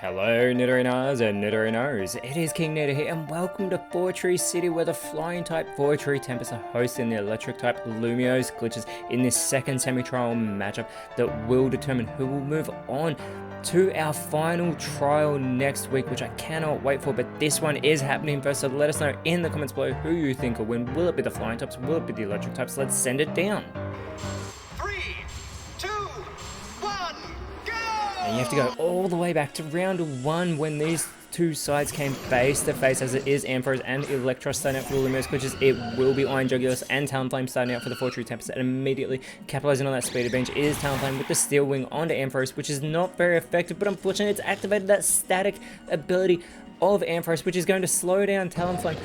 Hello Nidorinas and Nidorinos, it is KingNido here and welcome to Fortree City, where the flying type Fortree Tempest are hosting the electric type Lumios glitches in this second semi-trial matchup that will determine who will move on to our final trial next week, which I cannot wait for. But this one is happening first, so let us know in the comments below who you think will win. Will it be the flying types? Will it be the electric types? Let's send it down. And you have to go all the way back to round 1 when these two sides came face to face, as it is Ampharos and Electros starting out for the Lumios glitches. It will be Iron Jugulis and Talonflame starting out for the Fortree Tempest, and immediately capitalizing on that speeder bench is Talonflame with the Steel Wing onto Ampharos, which is not very effective, but unfortunately it's activated that static ability of Ampharos, which is going to slow down Talonflame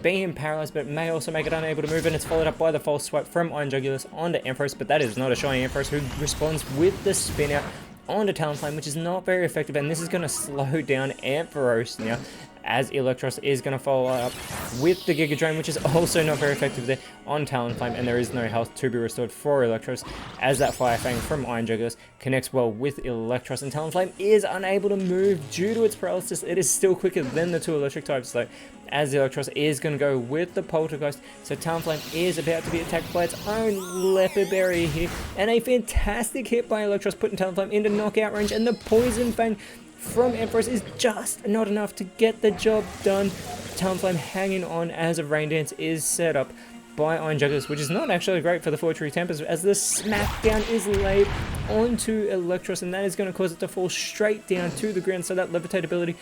being paralyzed, but may also make it unable to move, and it's followed up by the false swipe from Iron Jugulis onto Ampharos, but that is not a shiny Ampharos, who responds with the spin out onto Talonflame, which is not very effective, and this is going to slow down Ampharos now, as Electros is going to follow up with the Giga Drain, which is also not very effective there on Talonflame, and there is no health to be restored for Electros, as that Fire Fang from Iron Jugulis connects well with Electros, and Talonflame is unable to move due to its paralysis. It is still quicker than the two electric types though, as the Electros is going to go with the Poltergeist, so Talonflame is about to be attacked by its own Leopard Berry here, and a fantastic hit by Electros, putting Talonflame into knockout range, and the Poison Fang from Ampharos is just not enough to get the job done. Talonflame hanging on as a Rain Dance is set up by Iron Jugulis, which is not actually great for the Fortree Tempest, as the smackdown is laid onto Electros, and that is going to cause it to fall straight down to the ground, so that levitate ability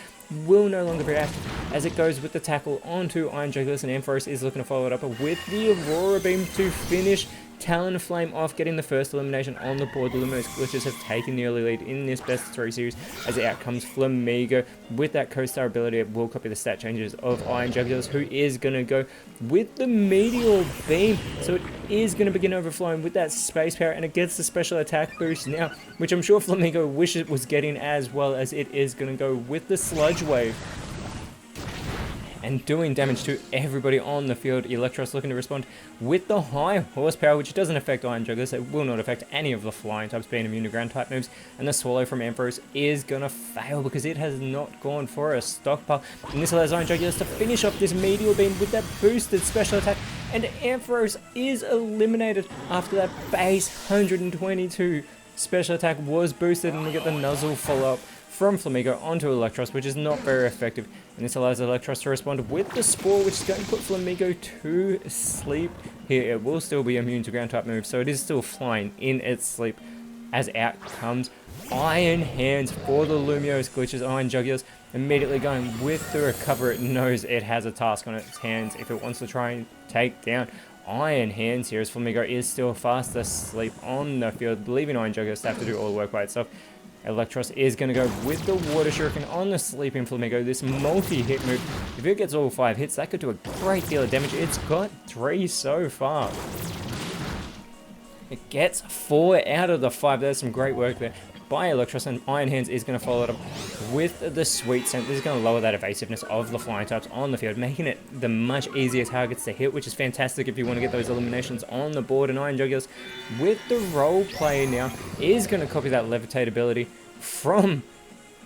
will no longer be active as it goes with the tackle onto Iron Jugulis, and Ampharos is looking to follow it up with the Aurora Beam to finish Talonflame off, getting the first elimination on the board. The Luminos glitches have taken the early lead in this best of 3 series, as out comes Flamigo with that co-star ability. It will copy the stat changes of Iron Jugulis, who is going to go with the Meteor Beam, so it is going to begin overflowing with that space power, and it gets the special attack boost now, which I'm sure Flamigo wishes it was getting, as well as it is going to go with the Sludge Wave and doing damage to everybody on the field. Electros looking to respond with the high horsepower, which doesn't affect Iron Jugulis. It will not affect any of the flying types being immune to ground type moves, and the Swallow from Ampharos is gonna fail because it has not gone for a stockpile, and this allows Iron Jugulis to finish off this Meteor Beam with that boosted special attack, and Ampharos is eliminated after that base 122 special attack was boosted, and we get the Nuzzle follow-up from Flamigo onto Electros, which is not very effective, and this allows Electros to respond with the Spore, which is going to put Flamigo to sleep here. It will still be immune to ground type moves, so it is still flying in its sleep, as out comes Iron Hands for the Lumios glitches. Iron Jugulis immediately going with the recover. It knows it has a task on its hands if it wants to try and take down Iron Hands here, as Flamigo is still fast asleep on the field, leaving Iron Jugulis to have to do all the work by itself. Electros is going to go with the Water Shuriken on the sleeping Flamigo. This multi-hit move, if it gets all 5 hits, that could do a great deal of damage. It's got 3 so far. It gets 4 out of the 5. There's some great work there by Electros, and Iron Hands is going to follow it up with the Sweet Scent. This is going to lower that evasiveness of the flying types on the field, making it the much easier targets to hit, which is fantastic if you want to get those eliminations on the board. And Iron Jugulis with the role play now is going to copy that levitate ability from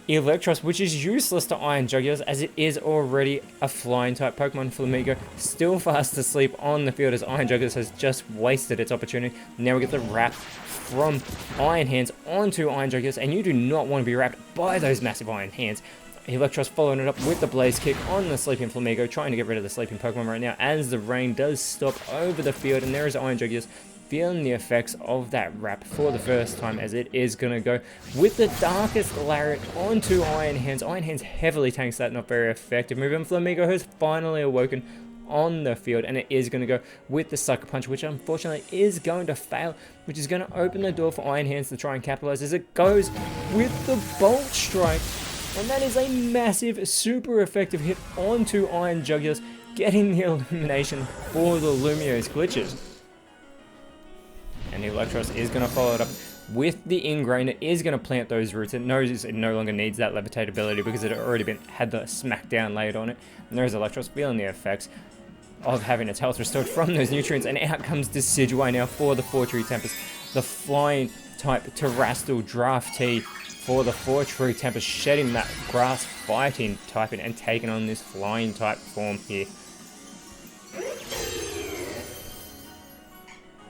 Electros, which is useless to Iron Jugulis, as it is already a flying type Pokemon. Flamigo still fast asleep on the field, as Iron Jugulis has just wasted its opportunity. Now we get the wrap from Iron Hands onto Iron Jugulis, and you do not want to be wrapped by those massive Iron Hands. Electros following it up with the Blaze Kick on the sleeping Flamigo, trying to get rid of the sleeping Pokemon right now, as the rain does stop over the field, and there is Iron Jugulis feeling the effects of that wrap for the first time, as it is going to go with the Darkest Lariat onto Iron Hands. Iron Hands heavily tanks that not very effective move, and Flamigo has finally awoken on the field, and it is going to go with the Sucker Punch, which unfortunately is going to fail, which is going to open the door for Iron Hands to try and capitalize, as it goes with the Bolt Strike, and that is a massive, super effective hit onto Iron Jugulis, getting the elimination for the Lumios glitches. And Electros is going to follow it up with the Ingrain. It is going to plant those roots. It knows it no longer needs that levitate ability because it had already had the smackdown laid on it. And there's Electros feeling the effects of having its health restored from those nutrients, and out comes Decidueye now for the Fortree Tempest, the flying type Terrestrial Draftee for the 4-True Tempest, shedding that grass fighting type and taking on this flying type form here.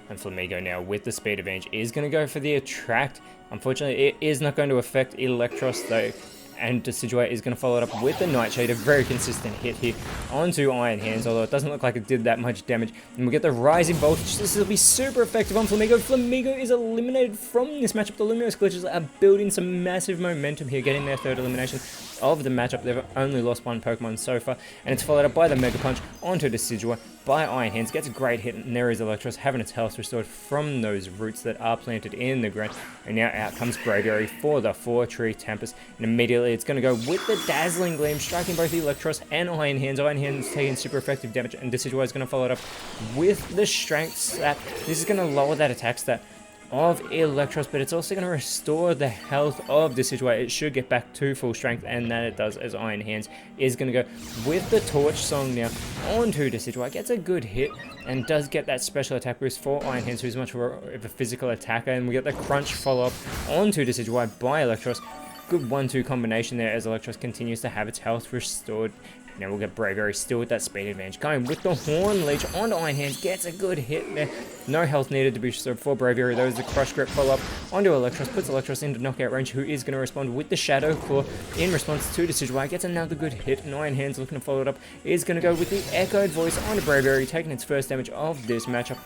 And Flamigo now with the speed advantage is going to go for the attract. Unfortunately, it is not going to affect Electros though. And Decidueye is going to follow it up with the Nightshade, a very consistent hit here onto Iron Hands, although it doesn't look like it did that much damage. And we get the Rising Voltage. This will be super effective on Flamigo. Flamigo is eliminated from this matchup. The Lumiose Glitches are building some massive momentum here, getting their third elimination of the matchup. They've only lost one Pokemon so far, and it's followed up by the Mega Punch onto Decidueye by Iron Hands. Gets a great hit, and there is Electros having its health restored from those roots that are planted in the ground. And now out comes Braviary for the 4-Tree Tempest, and immediately it's going to go with the Dazzling Gleam, striking both Electros and Iron Hands. Iron Hands taking super effective damage, and Decidueye is going to follow it up with the Strength Slap. This is going to lower that attack stat of Electros, but it's also going to restore the health of Decidueye. It should get back to full strength, and that it does, as Iron Hands is going to go with the Torch Song now onto Decidueye. Gets a good hit and does get that special attack boost for Iron Hands, who's much more of a physical attacker, and we get the Crunch follow-up onto Decidueye by Electros. Good 1-2 combination there as Electros continues to have its health restored. Now we'll get Braviary still with that speed advantage. Going with the Horn Leech onto Iron Hands. Gets a good hit there. No health needed to be restored for Braviary. There is the Crush Grip follow-up onto Electros. Puts Electros into knockout range, who is going to respond with the Shadow Claw in response to Decidueye. Gets another good hit. And Iron Hands looking to follow it up. Is going to go with the Echoed Voice onto Braviary, taking its first damage of this matchup.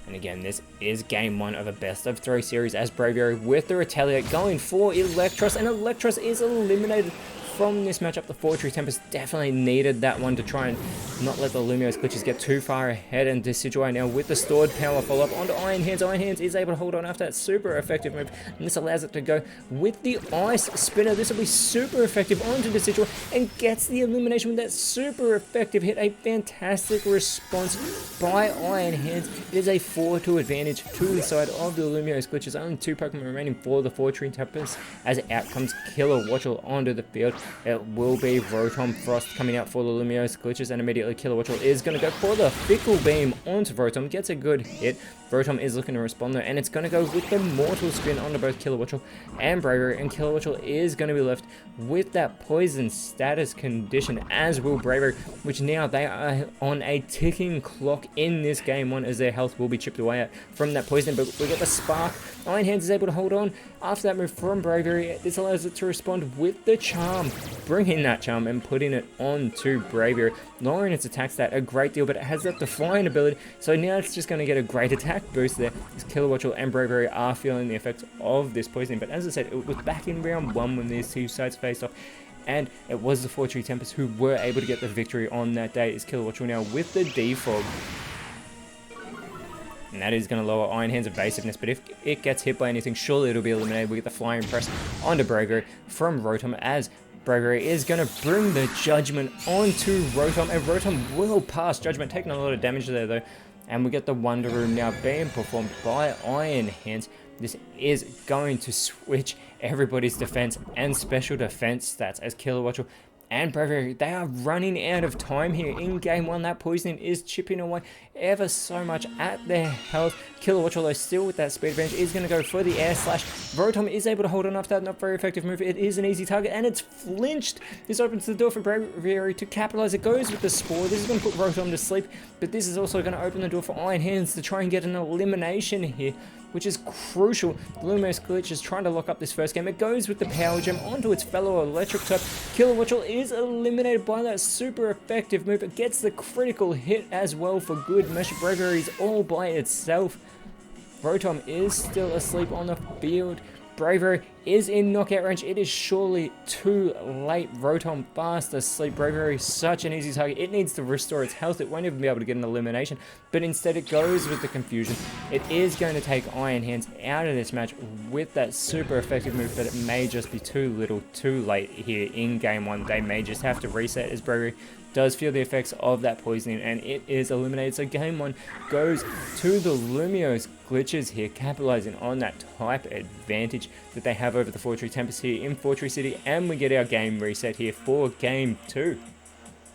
And again, this is game 1 of a best-of-3 series as Braviary with the Retaliate going for Electros, and Electros is eliminated from this matchup. The 4-Tree Tempest definitely needed that one to try and not let the Lumiose Glitches get too far ahead, and Decidueye now with the Stored Power follow-up onto Iron Hands. Iron Hands is able to hold on after that super effective move, and this allows it to go with the Ice Spinner. This will be super effective onto Decidueye and gets the elimination with that super effective hit. A fantastic response by Iron Hands. It is a 4-2 advantage to the side of the Lumiose Glitches. Only 2 Pokemon remaining for the 4-Tree Tempest as out comes Killer Watchel onto the field. It will be Rotom Frost coming out for the Lumiose Glitches, and immediately Killer Watchel is going to go for the Fickle Beam onto Rotom. Gets a good hit. Rotom is looking to respond though, and it's going to go with the Mortal Spin onto both Killer Watchel and Braviary, and Killer Watchel is going to be left with that Poison status condition, as will Braviary, which now they are on a ticking clock in this game 1 as their health will be chipped away at from that poison. But we get the Spark. Iron Hands is able to hold on after that move from Braviary. This allows it to respond with the Charm, bringing that Charm and putting it onto Braviary, lowering its attack stat a great deal, but it has that Defiant ability, so now it's just going to get a great attack boost there, as Killer Watchel and Braviary are feeling the effects of this poisoning. But as I said, it was back in round 1 when these two sides faced off, and it was the 4-Tree Tempest who were able to get the victory on that day, as Killer Watchel now with the Defog. And that is going to lower Iron Hand's evasiveness, but if it gets hit by anything, surely it'll be eliminated. We get the Flying Press onto Braviary from Rotom, as Braviary is going to bring the Judgment onto Rotom, and Rotom will pass Judgment, taking a lot of damage there though. And we get the Wonder Room now being performed by Iron Hands. This is going to switch everybody's defense and special defense stats, as Killer Watchel and Braviary, they are running out of time here in game 1. That poisoning is chipping away ever so much at their health. Killer Watchel, though, still with that speed advantage, is going to go for the Air Slash. Rotom is able to hold on after that not very effective move. It is an easy target, and it's flinched. This opens the door for Braviary to capitalize. It goes with the Spore. This is going to put Rotom to sleep, but this is also going to open the door for Iron Hands to try and get an elimination here, which is crucial. The Lumiose Glitch is trying to lock up this first game. It goes with the Power Gem onto its fellow Electric type. Killer Watchel is eliminated by that super effective move. It gets the critical hit as well for good measure. Braviary is all by itself. Rotom is still asleep on the field. Braviary is in knockout range. It is surely too late. Rotom fast asleep. Braviary is such an easy target. It needs to restore its health. It won't even be able to get an elimination, but instead it goes with the confusion. It is going to take Iron Hands out of this match with that super effective move, but it may just be too little too late here in game 1. They may just have to reset, as Braviary does feel the effects of that poisoning, and it is eliminated. So game 1 goes to the Lumiose Glitches here, capitalizing on that type advantage that they have over the 4-Tree Tempest here in 4-Tree City, and we get our game reset here for game 2.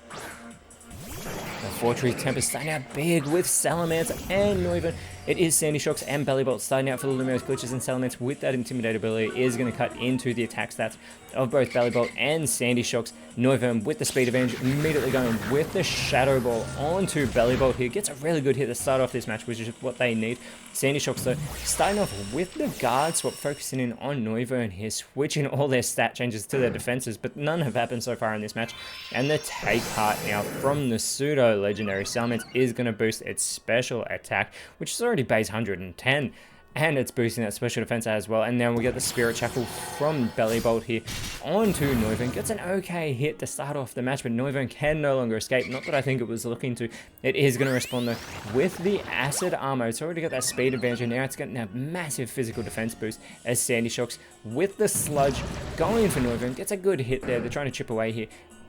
The 4-Tree Tempest starting out big with Salamence and Noivern, It is Sandy Shocks and Bellybolt starting out for the Lumos Glitches, and Salamence with that Intimidate ability is going to cut into the attack stats of both Bellybolt and Sandy Shocks. Noivern with the speed advantage, immediately going with the Shadow Ball onto Bellybolt here. Gets a really good hit to start off this match, which is what they need. Sandy Shocks though, starting off with the guard swap, focusing in on Noivern here, switching all their stat changes to their defenses, but none have happened so far in this match. And the take heart now from the pseudo legendary Salamence is going to boost its special attack, which is already base 110. And it's boosting that special defense as well. And now we get the Spirit Shackle from Bellybolt here onto Noivern. Gets an okay hit to start off the match, but Noivern can no longer escape. Not that I think it was looking to. It is going to respond though with the Acid Armor. It's already got that speed advantage, and now it's getting a massive physical defense boost as Sandy Shocks with the Sludge going for Noivern. Gets a good hit there. They're trying to chip away here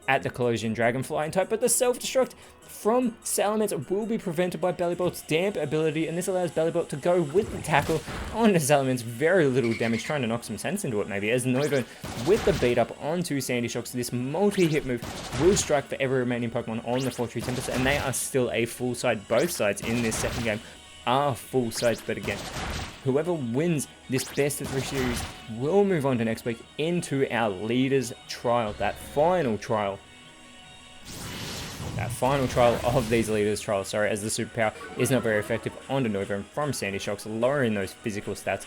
at the Collision Dragon Flying type, but the self-destruct from Salamence will be prevented by Bellybolt's damp ability, and this allows Bellybolt to go with the tackle onto Salamence. Very little damage, trying to knock some sense into it maybe, as Noivern with the beat up onto Sandy Shocks. This multi-hit move will strike for every remaining Pokemon on the Fortree Tempest, and they are still a full side. Both sides in this second game are full sides, but again, whoever wins this best of 3 series will move on to next week into our leaders trial, that final trial of these leaders trials, as the superpower is not very effective onto Noivern from Sandy Shocks, lowering those physical stats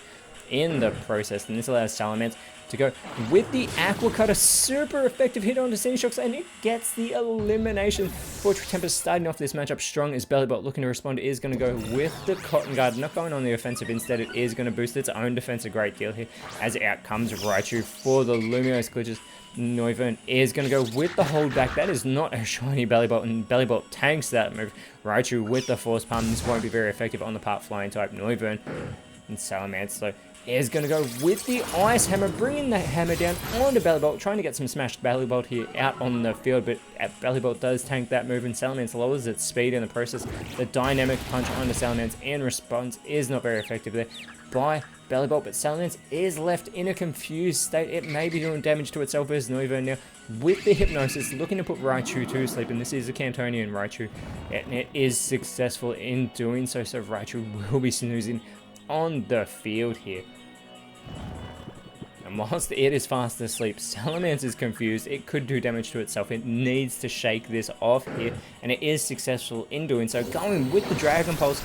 in the process. And this allows Salamence to go with the Aqua Cutter, super effective hit onto Sandy Shocks, and it gets the elimination. Fortree Tempest starting off this matchup strong, as Bellybolt looking to respond is going to go with the Cotton Guard, not going on the offensive. Instead, it is going to boost its own defense a great deal here, as out comes Raichu for the Lumiose Glitches. Noivern is going to go with the hold back. That is not a shiny Bellybolt, and Bellybolt tanks that move. Raichu with the Force Palm. This won't be very effective on the part flying type Noivern. And Salamence though is going to go with the Ice Hammer, bringing the hammer down onto Bellybolt, trying to get some smashed Bellybolt here out on the field, but Bellybolt does tank that move, and Salamence lowers its speed in the process. The Dynamic Punch onto Salamence in response is not very effective there by Bellybolt, but Salamence is left in a confused state. It may be doing damage to itself as Noivern now with the Hypnosis, looking to put Raichu to sleep, and this is a Cantonian Raichu, and it is successful in doing so, so Raichu will be snoozing on the field here. And whilst it is fast asleep, Salamence is confused. It could do damage to itself. It needs to shake this off here, and it is successful in doing so, going with the Dragon Pulse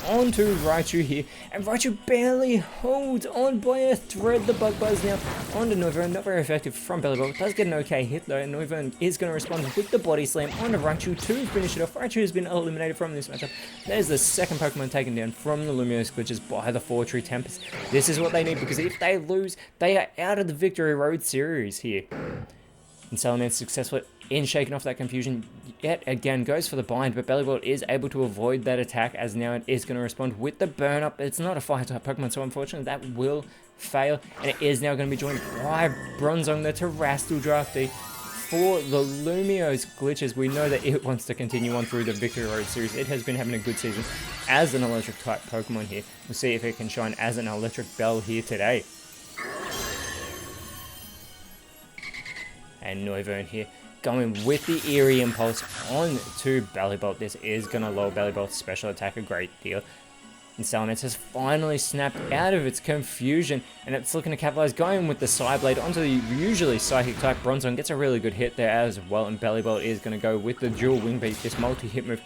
onto Raichu here, and Raichu barely holds on by a thread. The Bug Buzz now onto Noivern, not very effective from Bellybolt. Does get an okay hit though, and Noivern is going to respond with the Body Slam onto Raichu to finish it off. Raichu has been eliminated from this matchup. There's the second Pokemon taken down from the Lumiose Glitches by the Fortree Tempest. This is what they need, because if they lose, they are out of the Victory Road series here. And Salamence successful in shaking off that confusion. Yet again goes for the bind, but Bellybolt is able to avoid that attack, as now it is going to respond with the burn up. It's not a fire type Pokemon, so unfortunately that will fail, and it is now going to be joined by Bronzong, the Terrestrial Draftee for the Lumiose Glitches. We know that it wants to continue on through the Victory Road series. It has been having a good season as an electric type Pokemon here. We'll see if it can shine as an electric Bell here today. And Noivern here going with the Eerie Impulse on to Bellybolt. This is going to lower Bellybolt's special attack a great deal. And Salamence has finally snapped out of its confusion, and it's looking to capitalize, going with the Psyblade onto the usually Psychic type Bronzong. Gets a really good hit there as well, and Bellybolt is going to go with the dual Wing Beat, this multi-hit move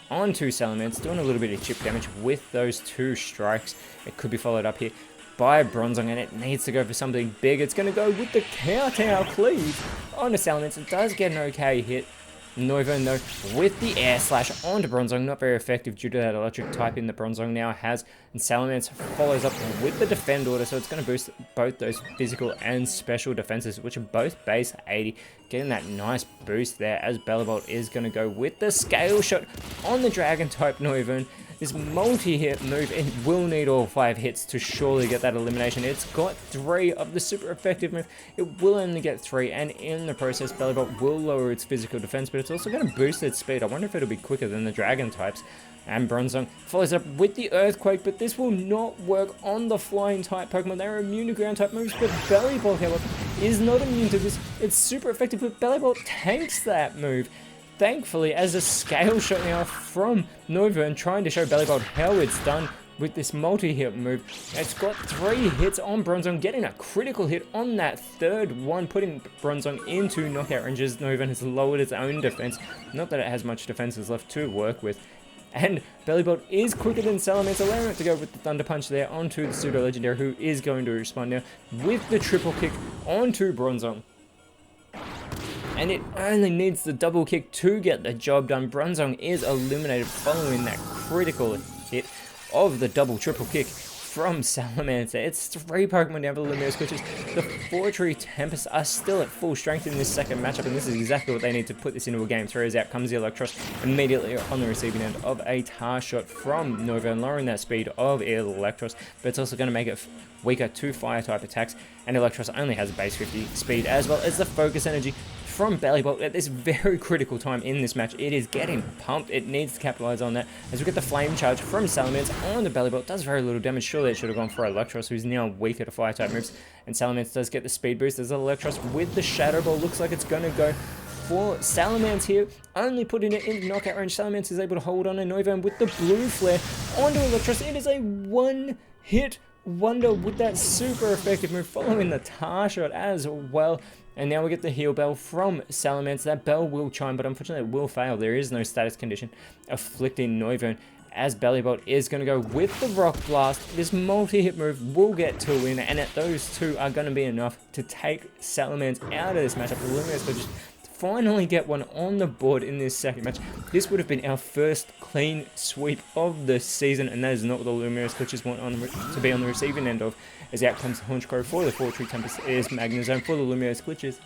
onto Salamence, doing a little bit of chip damage with those 2 strikes. It could be followed up here by Bronzong, and it needs to go for something big. It's going to go with the Kowtow Cleave onto Salamence. It does get an okay hit. Noivern though with the Air Slash onto Bronzong, not very effective due to that electric typing that Bronzong now has, and Salamence follows up with the Defend Order, so it's going to boost both those physical and special defenses, which are both base 80, getting that nice boost there, as Bellybolt is going to go with the Scale Shot on the Dragon type Noivern. This multi-hit move, it will need all 5 hits to surely get that elimination. It's got 3 of the super effective move. It will only get 3, and in the process, Bellybolt will lower its physical defense, but it's also going to boost its speed. I wonder if it'll be quicker than the Dragon types. And Bronzong follows up with the Earthquake, but this will not work on the Flying type Pokemon. They're immune to ground type moves, but Bellybolt, however, is not immune to this. It's super effective, but Bellybolt tanks that move. Thankfully, as a Scale Shot now from Noivern, trying to show Bellybolt how it's done with this multi-hit move. It's got 3 hits on Bronzong, getting a critical hit on that third one, putting Bronzong into knockout ranges. Novan has lowered its own defense. Not that it has much defenses left to work with. And Bellybolt is quicker than Salamence, allowing it to go with the Thunder Punch there onto the Pseudo Legendary, who is going to respond now with the triple kick onto Bronzong. And it only needs the double kick to get the job done. Bronzong is eliminated following that critical hit of the double triple kick from Salamence. It's 3 Pokemon down for the Lumiose Glitches. The 4-Tree Tempest are still at full strength in this second matchup, and this is exactly what they need to put this into a game 3, as out comes the Electros immediately on the receiving end of a tar shot from Nova, and lowering that speed of Electros, but it's also going to make it weaker to fire type attacks, and Electros only has base 50 speed, as well as the focus energy from Bellybolt at this very critical time in this match. It is getting pumped. It needs to capitalize on that, as we get the flame charge from Salamence on the Bellybolt. Does very little damage. Surely it should have gone for Electros, who's now weaker to fire type moves, and Salamence does get the speed boost as Electros with the Shadow Ball. Looks like it's going to go for Salamence here, only putting it in knockout range. Salamence is able to hold on, and Novan with the blue flare onto Electros. It is a one-hit wonder with that super effective move, following the tar shot as well. And now we get the heal bell from Salamence. That bell will chime, but unfortunately it will fail. There is no status condition afflicting Noivern, as Bellybolt is going to go with the Rock Blast. This multi-hit move will get 2 in, and those 2 are going to be enough to take Salamence out of this matchup. The Lumiose Glitches finally get one on the board in this second match. This would have been our first clean sweep of the season, and that is not what the Lumiose Glitches want to be on the receiving end of, as out comes Honchkrow for the 4-Tree Tempest. Is Magnezone for the Lumiose Glitches.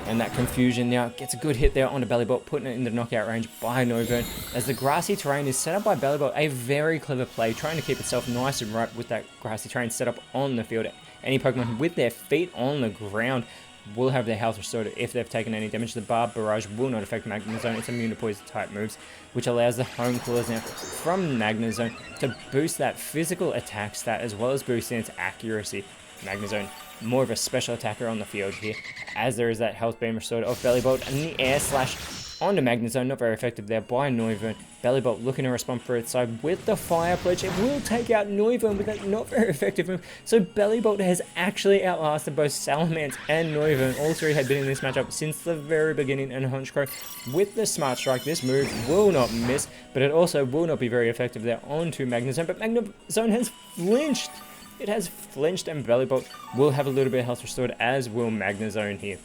And that confusion now gets a good hit there onto Bellybolt, putting it in the knockout range by Noivern, as the grassy terrain is set up by Bellybolt. A very clever play, trying to keep itself nice and ripe with that grassy terrain set up on the field. Any Pokemon with their feet on the ground will have their health restored if they've taken any damage. The Barb Barrage will not affect Magnezone. It's immune to poison type moves, which allows the Home Claws now from Magnezone to boost that physical attack stat, as well as boosting its accuracy. Magnezone, more of a special attacker on the field here, as there is that health beam restored off Bellybolt, and the Air Slash onto Magnezone, not very effective there by Noivern. Bellybolt looking to respond for its side with the Fire Pledge. It will take out Noivern with that not very effective move. So Bellybolt has actually outlasted both Salamence and Noivern. All 3 had been in this matchup since the very beginning, and Honchkrow with the Smart Strike. This move will not miss, but it also will not be very effective there onto Magnezone. But Magnezone has flinched. It has flinched, and Bellybolt will have a little bit of health restored, as will Magnezone here.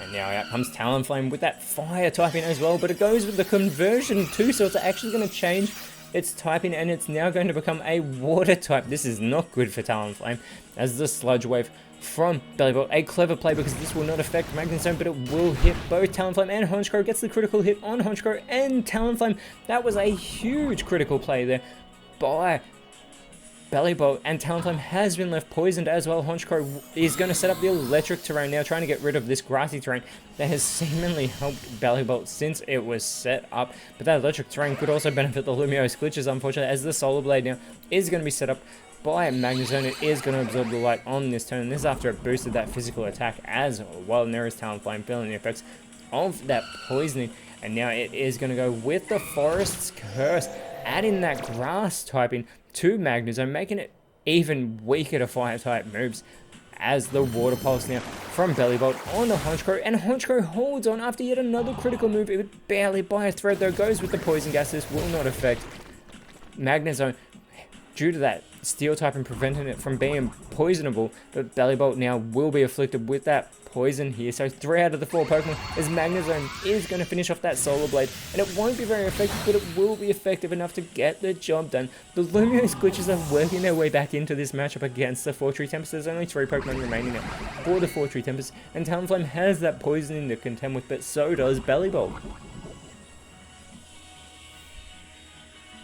And now out comes Talonflame with that fire typing as well, but it goes with the conversion too, so it's actually going to change its typing, and it's now going to become a water type. This is not good for Talonflame, as the Sludge Wave from Bellybolt. A clever play, because this will not affect Magnezone, but it will hit both Talonflame and Honchkrow. Gets the critical hit on Honchkrow and Talonflame. That was a huge critical play there by Bellybolt, and Talonflame has been left poisoned as well. Honchkrow is going to set up the electric terrain now, trying to get rid of this grassy terrain that has seemingly helped Bellybolt since it was set up. But that electric terrain could also benefit the Lumiose Glitches, unfortunately, as the Solar Blade now is going to be set up by Magnezone. It is going to absorb the light on this turn, and this is after it boosted that physical attack as well. And there is Talonflame feeling the effects of that poisoning, and now it is going to go with the Forest's Curse, adding that grass typing to Magnezone, making it even weaker to fire type moves, as the Water Pulse now from Bellybolt onto Honchkrow, and Honchkrow holds on after yet another critical move. It would barely by a thread though, goes with the Poison Gas. This will not affect Magnezone due to that Steel type and preventing it from being poisonable, but Bellybolt now will be afflicted with that poison here. So 3 out of the 4 Pokemon, as Magnezone is going to finish off that Solar Blade, and it won't be very effective, but it will be effective enough to get the job done. The Lumiose Glitches are working their way back into this matchup against the 4-Tree Tempest. There's only 3 Pokemon remaining now for the 4-Tree Tempest, and Talonflame has that poisoning to contend with, but so does Bellybolt.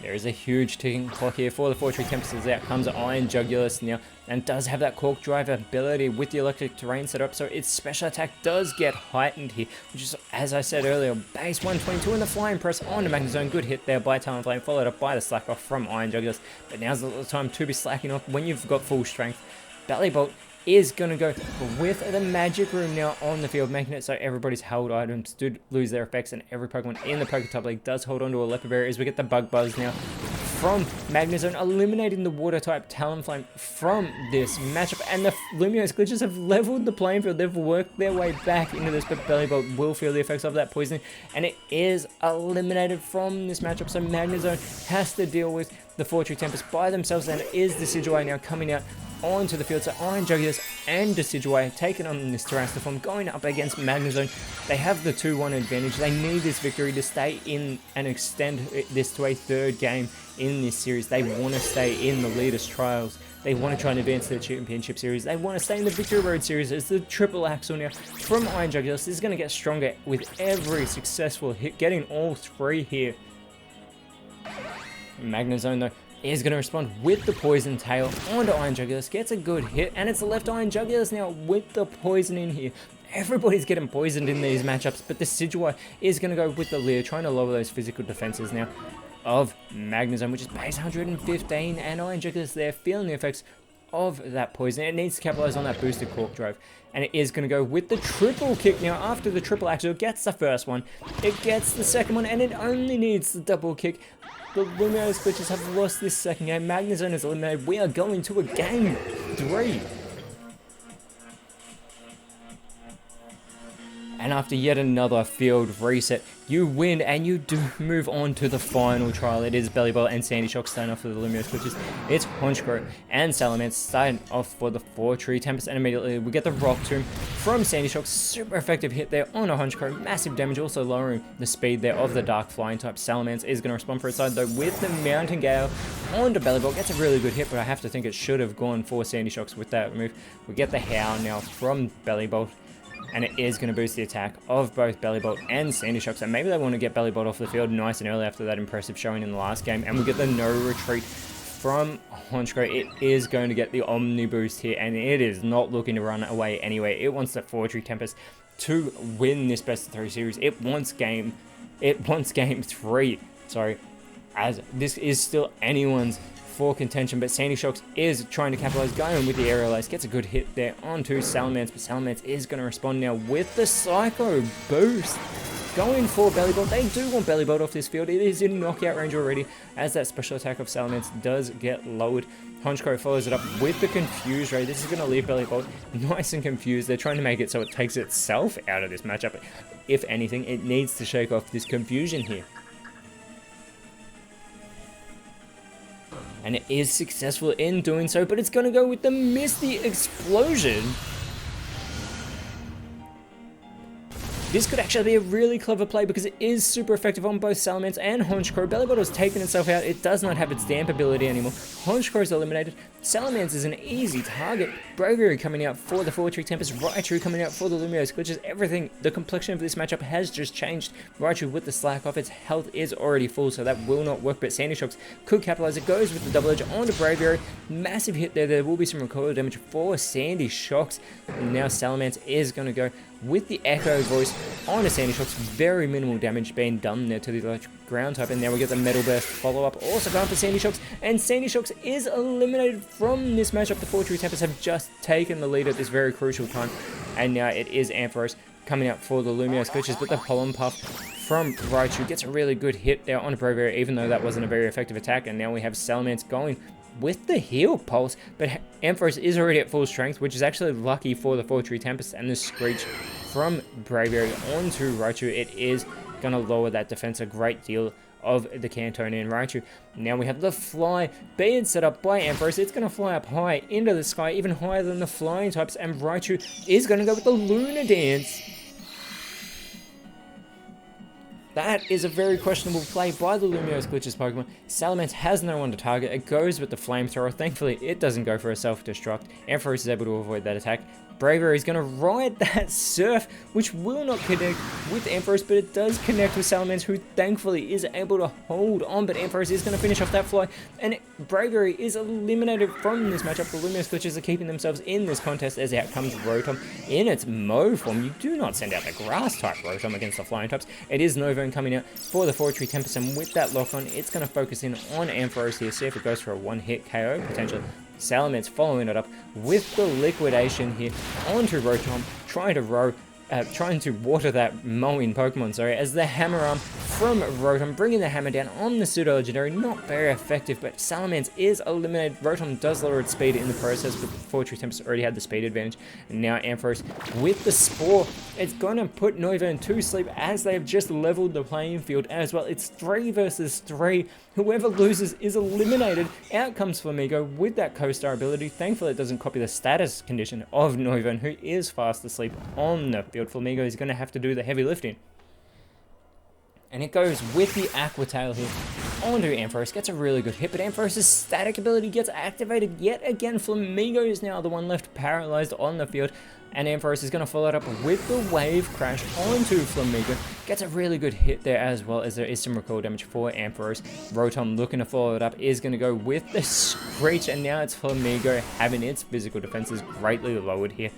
There is a huge ticking clock here for the 4-Tree Tempest, as out comes Iron Jugulus now, and does have that Cork Drive ability with the electric terrain set up, so its special attack does get heightened here, which is, as I said earlier, base 122 in the Flying Press onto Magnezone. Good hit there by Talonflame, followed up by the Slack Off from Iron Jugulus, but now's the time to be slacking off when you've got full strength. Bellybolt is going to go with the magic room now on the field, making it so everybody's held items do lose their effects, and every Pokemon in the PokeType League does hold onto a Leopard Berry as we get the Bug Buzz now from Magnezone, eliminating the Water-type Talonflame from this matchup. And the Lumiose Glitches have leveled the playing field. They've worked their way back into this, but Bellibolt will feel the effects of that poisoning, and it is eliminated from this matchup. So Magnezone has to deal with the Fortree Tempest by themselves, and it is Decidueye now coming out onto the field. So Iron Jugulis and Decidueye taking on this Terrastiform, going up against Magnezone. They have the 2-1 advantage. They need this victory to stay in and extend this to a third game in this series. They want to stay in the Leaders Trials. They want to try and advance to the Championship Series. They want to stay in the Victory Road Series as the triple axle now from Iron Jugulis is going to get stronger with every successful hit, getting all three here. Magnezone, though, is going to respond with the Poison Tail onto Iron Jugulis, gets a good hit, and it's the left Iron Jugulis now with the poison in here. Everybody's getting poisoned in these matchups, but the Decidueye is going to go with the Leer, trying to lower those physical defenses now of Magnezone, which is base 115, and Iron Jugulis there feeling the effects of that poison. It needs to capitalize on that boosted Cork Drive, and it is going to go with the triple kick now. After the triple axle, it gets the first one, it gets the second one, and it only needs the double kick. The Lumiose Glitches have lost this second game. Magnezone is eliminated. We are going to a game 3. And after yet another field reset, you win and you do move on to the final trial. It is Bellibolt and Sandy Shock starting off for the Lumiose Glitches. It's Honchkrow and Salamence starting off for the Fortree Tempest, and immediately we get the Rock Tomb from Sandy Shock. Super effective hit there on a Honchkrow. Massive damage, also lowering the speed there of the Dark Flying type. Salamence is going to respond for its side though with the Mountain Gale onto Bellibolt. Gets a really good hit, but I have to think it should have gone for Sandy Shocks with that move. We get the Howl now from Bellibolt, and it is going to boost the attack of both Bellibolt and Sandy Shock. So maybe they want to get Bellibolt off the field nice and early after that impressive showing in the last game. And we get the no retreat from Honchkrow. It is going to get the Omni boost here, and it is not looking to run away anyway. It wants the Fortree Tempest to win this best of 3 series. It wants game 3. Sorry, as this is still anyone's for contention, but Sandy Shocks is trying to capitalize, going with the Aerial Ace, gets a good hit there onto Salamence, but Salamence is going to respond now with the Psycho Boost. Going for Bellibolt. They do want Bellibolt off this field. It is in knockout range already, as that special attack of Salamence does get lowered. Honchkrow follows it up with the Confuse Ray. This is going to leave Bellibolt nice and confused. They're trying to make it so it takes itself out of this matchup. If anything, it needs to shake off this confusion here. And it is successful in doing so, but it's going to go with the Misty Explosion. This could actually be a really clever play because it is super effective on both Salamence and Honchkrow. Bellibolt has taken itself out. It does not have its damp ability anymore. Honchkrow is eliminated. Salamence is an easy target. Braviary coming out for the Fortree Tempest. Raichu coming out for the Lumiose Glitches. Everything, the complexion of this matchup has just changed. Raichu with the slack off. Its health is already full, so that will not work, but Sandy Shocks could capitalize. It goes with the double edge onto Braviary. Massive hit there. There will be some recoil damage for Sandy Shocks. And now Salamence is going to go with the Echo Voice on a Sandy Shocks. Very minimal damage being done there to the electric ground type, and now we get the Metal Burst follow-up also going for Sandy Shocks, and Sandy Shocks is eliminated from this matchup. The Fortree Tempest have just taken the lead at this very crucial time, and now it is Ampharos coming out for the Lumiose Glitches, but the Pollen Puff from Raichu gets a really good hit there on Braviary, even though that wasn't a very effective attack, and now we have Salamence going with the Heal Pulse, but Ampharos is already at full strength, which is actually lucky for the Fortree Tempest, and the Screech from Braviary onto Raichu, it is going to lower that defense a great deal of the Cantonian Raichu. Now we have the Fly being set up by Ampharos. It's going to fly up high into the sky, even higher than the flying types, and Raichu is going to go with the Lunar Dance. That is a very questionable play by the Lumiose Glitches Pokemon. Salamence has no one to target. It goes with the Flamethrower. Thankfully, it doesn't go for a self-destruct. Ampharos is able to avoid that attack. Braviary is going to ride that Surf, which will not connect with Ampharos, but it does connect with Salamence, who thankfully is able to hold on, but Ampharos is going to finish off that Fly, and Braviary is eliminated from this matchup. The Lumiose Glitches are keeping themselves in this contest, as out comes Rotom in its Mow form. You do not send out the Grass-type Rotom against the Flying types. It is Novone coming out for the Fortree Tempest, and with that lock-on, it's going to focus in on Ampharos here, see if it goes for a one-hit KO, potentially Salamence following it up with the liquidation here onto Rotom, trying to water that mowing Pokemon, sorry, as the Hammer Arm from Rotom, bringing the hammer down on the Pseudo Legendary. Not very effective, but Salamence is eliminated. Rotom does lower its speed in the process, but Fortree Tempest already had the speed advantage. And now Ampharos with the Spore, it's going to put Noivern to sleep as they have just leveled the playing field as well. It's 3 versus 3. Whoever loses is eliminated. Out comes Flamigo with that Co-Star ability. Thankfully, it doesn't copy the status condition of Noivern, who is fast asleep on the field. Flamigo is going to have to do the heavy lifting. And it goes with the Aqua Tail here onto Ampharos. Gets a really good hit, but Ampharos' static ability gets activated yet again. Flamigo is now the one left paralyzed on the field. And Ampharos is going to follow it up with the Wave Crash onto Flamigo. Gets a really good hit there as well, as there is some recoil damage for Ampharos. Rotom looking to follow it up is going to go with the Screech. And now it's Flamigo having its physical defenses greatly lowered here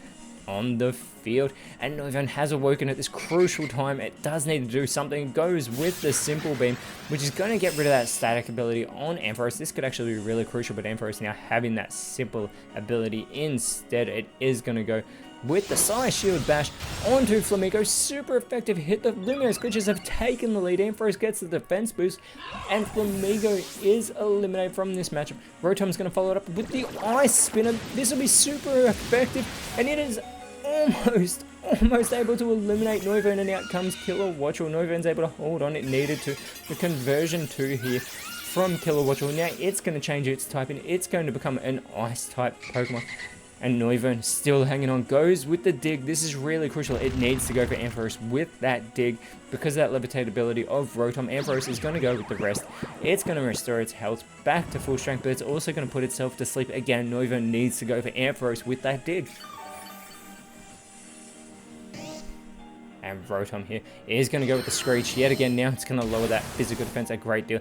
on the field, and Noivern has awoken at this crucial time. It does need to do something. It goes with the Simple Beam, which is going to get rid of that static ability on Ampharos. This could actually be really crucial, but Ampharos now having that simple ability instead, it is going to go with the Psy Shield Bash onto Flamigo. Super effective hit. The Lumiose Glitches have taken the lead. Ampharos gets the defense boost, and Flamigo is eliminated from this matchup. Rotom's going to follow it up with the Ice Spinner. This will be super effective, and it is almost able to eliminate Noivern, and out comes Kilowattrel. Noivern's able to hold on. It needed to. The conversion 2 here from Kilowattrel. Now it's going to change its type, and it's going to become an Ice type Pokemon. And Noivern still hanging on, goes with the Dig. This is really crucial. It needs to go for Ampharos with that Dig because of that Levitate ability of Rotom. Ampharos is going to go with the rest. It's going to restore its health back to full strength, but it's also going to put itself to sleep again. Noivern needs to go for Ampharos with that Dig. And Rotom here is going to go with the Screech yet again. Now it's going to lower that physical defense a great deal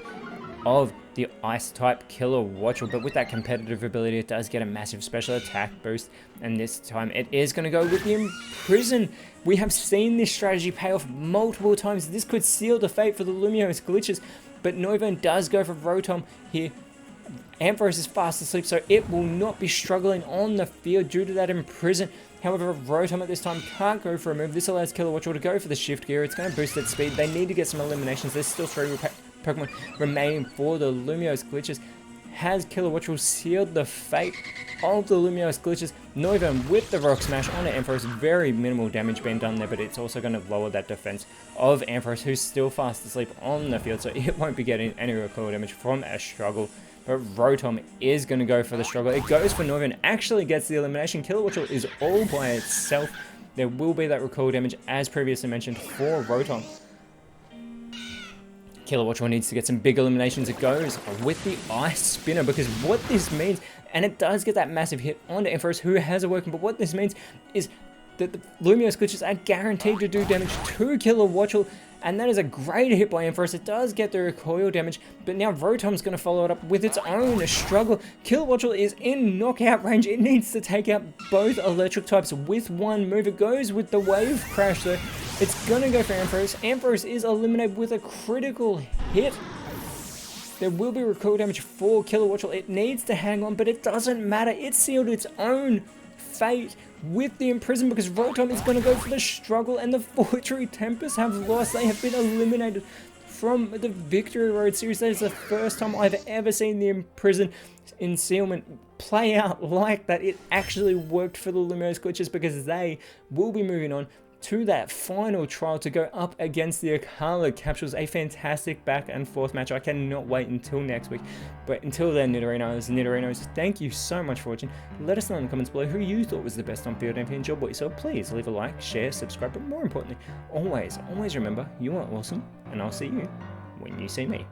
of the Ice type Kilowattrel, but with that competitive ability, it does get a massive special attack boost, and this time it is going to go with the Imprison. We have seen this strategy pay off multiple times. This could seal the fate for the Lumiose Glitches, but Noivern does go for Rotom here. Ampharos is fast asleep, so it will not be struggling on the field due to that Imprison. However, Rotom at this time can't go for a move. This allows Kilowattrel to go for the Shift Gear. It's going to boost its speed. They need to get some eliminations. There's still 3 Pokemon remaining for the Lumiose Glitches. Has Kilowattrel sealed the fate of the Lumiose Glitches? Noivern with the Rock Smash on Ampharos. Very minimal damage being done there, but it's also going to lower that defense of Ampharos, who's still fast asleep on the field, so it won't be getting any recoil damage from a struggle. But Rotom is going to go for the struggle. It goes for Noivern, actually gets the elimination. Kilowattrel is all by itself. There will be that recoil damage, as previously mentioned, for Rotom. Kilowattrel needs to get some big eliminations. It goes with the Ice Spinner, because what this means, and it does get that massive hit onto Ampharos, who has awoken, but what this means is that the Lumiose Glitches are guaranteed to do damage to Kilowattrel, and that is a great hit by Ampharos. It does get the recoil damage, but now Rotom's going to follow it up with its own struggle. Kilowattrel is in knockout range. It needs to take out both electric types with one move. It goes with the Wave Crash though. It's going to go for Ampharos. Ampharos is eliminated with a critical hit. There will be recoil damage for Kilowattrel. It needs to hang on, but it doesn't matter. It sealed its own fate with the Imprison, because Rotom is going to go for the struggle, and the Fortree Tempest have lost. They have been eliminated from the Victory Road series. That is the first time I've ever seen the Imprison Ensealment play out like that. It actually worked for the Lumiose Glitches, because they will be moving on to that final trial to go up against the Akala Capsules. A fantastic back and forth match. I cannot wait until next week. But until then, Nidorinos, thank you so much for watching. Let us know in the comments below who you thought was the best on field, and if you enjoyed what you saw, please leave a like, share, subscribe, but more importantly, always remember, you are awesome, and I'll see you when you see me.